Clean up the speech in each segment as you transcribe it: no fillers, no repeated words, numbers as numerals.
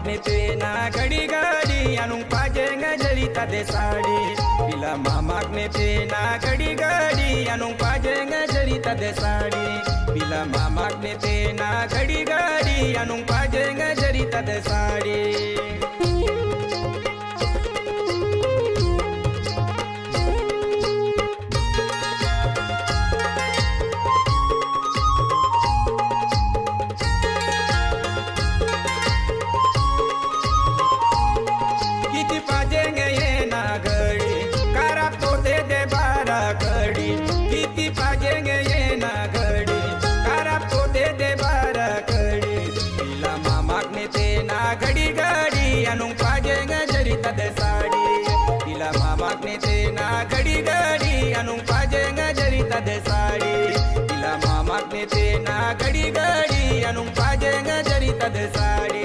मागने तेना घड़ी घड़ी अनु पाजेंगे जरीता दे साड़ी पिला मागने तेना घड़ी घड़ी अनु पाजेंगे जरीता दे साड़ी पिला मागने तेना घड़ी घड़ी अनु पाजेंगे जरीता दे साड़ी घड़ी घड़ी अनु पाजेंगे जरीता दे साड़ी पिला मागने तेना घड़ी घड़ी अनु पाजेंगे जरीता दे साड़ी पिला मागने तेना घड़ी घड़ी अनु पाजेंगे जरीता दे साड़ी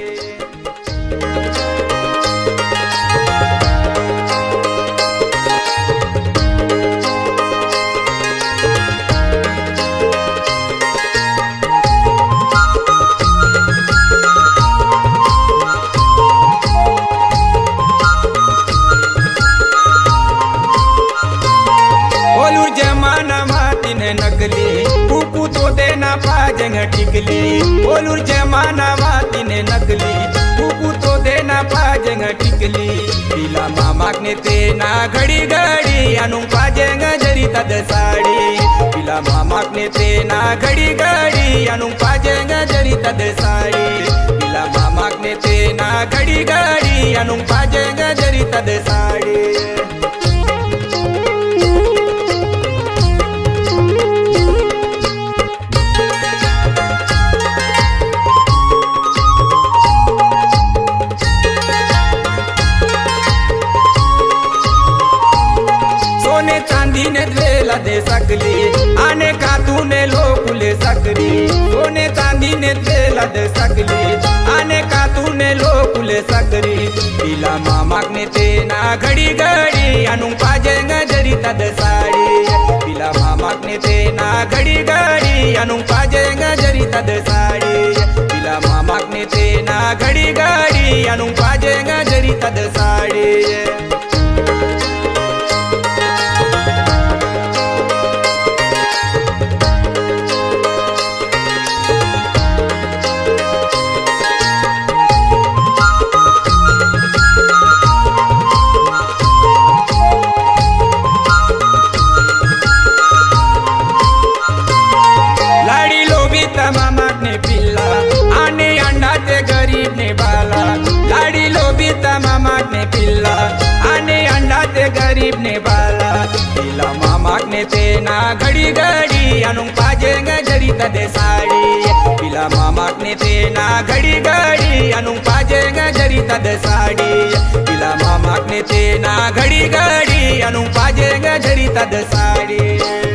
नकली पुपू तो देना पाजेंगे टिकली बोलूर जमाना वाती ने नकली पुपू तो देना पाजेंगे टिकली पिला मागने तेना घड़ी घड़ी अनु पाजेंगे जरीता दे साड़ी पिला मागने तेना घड़ी घड़ी अनु पाजेंगे जरीता दे साड़ी पिला मागने तेना घड़ी घड़ी अनु पाजेंगे जरीता दे साड़ी ने द्वेला दे सकली आने का तूने लोकुले सकली सोने चांदी ने द्वेला दे सकली आने का तूने लोकुले सकली पिला मागने तेना घड़ी घड़ी अनु पाजेंगे जरीता दे साड़ी पिला मागने तेना घड़ी घड़ी अनु पाजेंगे जरीता दे साड़ी पिला मागने तेना घड़ी घड़ी अनु पाजेंगे जरीता दे साड़ी मागने पिल्ला आने अंडा ते गरीब ने बाला लाड़ी लोभी तमा मागने पिल्ला आने अंडा ते गरीब ने बाला पिला मागने तेना घड़ी घड़ी अनु पाजेंगे जरीता दे साड़ी पिला मागने तेना घड़ी घड़ी अनु पाजेंगे जरीता दे साड़ी पिला मागने तेना घड़ी घड़ी अनु पाजेंगे जरीता दे साड़ी।